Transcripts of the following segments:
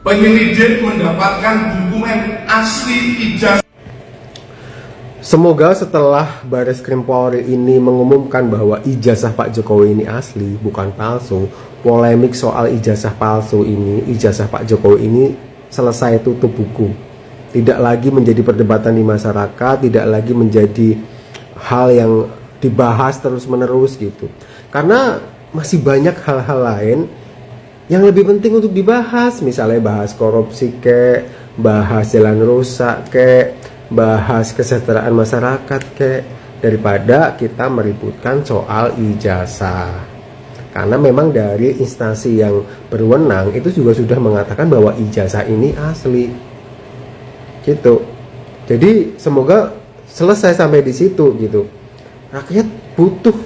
penyelidik mendapatkan dokumen asli ijazah. Semoga setelah Baris Krim Polri ini mengumumkan bahwa ijazah Pak Jokowi ini asli, bukan palsu, polemik soal ijazah palsu ini, ijazah Pak Jokowi ini selesai tutup buku. Tidak lagi menjadi perdebatan di masyarakat, tidak lagi menjadi hal yang dibahas terus-menerus gitu. Karena masih banyak hal-hal lain yang lebih penting untuk dibahas, misalnya bahas korupsi bahas jalan rusak bahas kesejahteraan masyarakat daripada kita meributkan soal ijazah. Karena memang dari instansi yang berwenang itu juga sudah mengatakan bahwa ijazah ini asli. Gitu. Jadi semoga selesai sampai di situ gitu. Rakyat butuh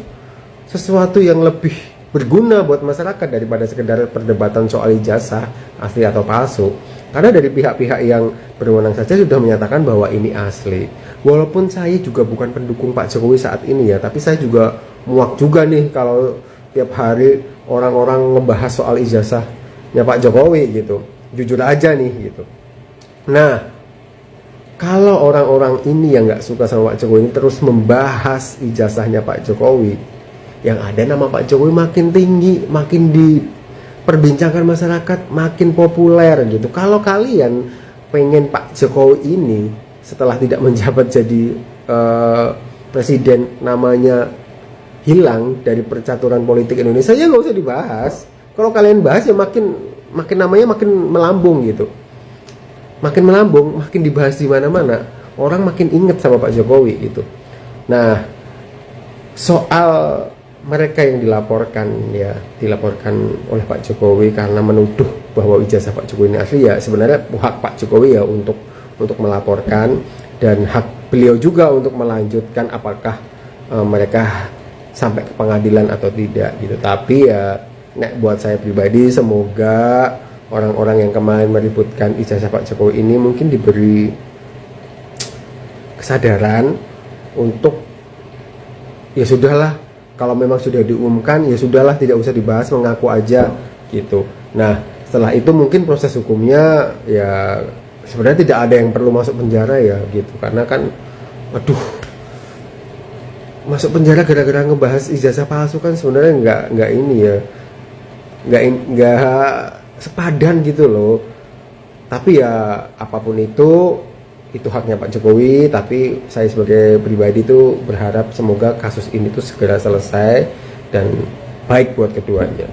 sesuatu yang lebih berguna buat masyarakat daripada sekedar perdebatan soal ijazah asli atau palsu. Karena dari pihak-pihak yang berwenang saja sudah menyatakan bahwa ini asli. Walaupun saya juga bukan pendukung Pak Jokowi saat ini ya, tapi saya juga muak juga nih kalau tiap hari orang-orang ngebahas soal ijazahnya Pak Jokowi gitu. Jujur aja nih gitu. Nah, kalau orang-orang ini yang nggak suka sama Pak Jokowi ini terus membahas ijazahnya Pak Jokowi, yang ada nama Pak Jokowi makin tinggi, makin diperbincangkan masyarakat, makin populer gitu. Kalau kalian pengen Pak Jokowi ini setelah tidak menjabat jadi presiden namanya hilang dari percaturan politik Indonesia, ya nggak usah dibahas. Kalau kalian bahas ya makin namanya makin melambung gitu. Makin melambung, makin dibahas di mana-mana. Orang makin inget sama Pak Jokowi gitu. Nah, soal mereka yang dilaporkan oleh Pak Jokowi karena menuduh bahwa ijazah Pak Jokowi ini asli, ya sebenarnya hak Pak Jokowi ya untuk melaporkan, dan hak beliau juga untuk melanjutkan apakah mereka sampai ke pengadilan atau tidak gitu. Tapi ya buat saya pribadi, semoga orang-orang yang kemarin meributkan ijazah Pak Jokowi ini mungkin diberi kesadaran untuk ya sudahlah, kalau memang sudah diumumkan ya sudahlah, tidak usah dibahas, mengaku aja gitu. Nah, setelah itu mungkin proses hukumnya ya sebenarnya tidak ada yang perlu masuk penjara ya gitu. Karena kan aduh, masuk penjara gara-gara ngebahas ijazah palsu kan sebenarnya nggak ini ya, nggak sepadan gitu loh. Tapi ya apapun itu haknya Pak Jokowi. Tapi saya sebagai pribadi tuh berharap semoga kasus ini tuh segera selesai dan baik buat keduanya.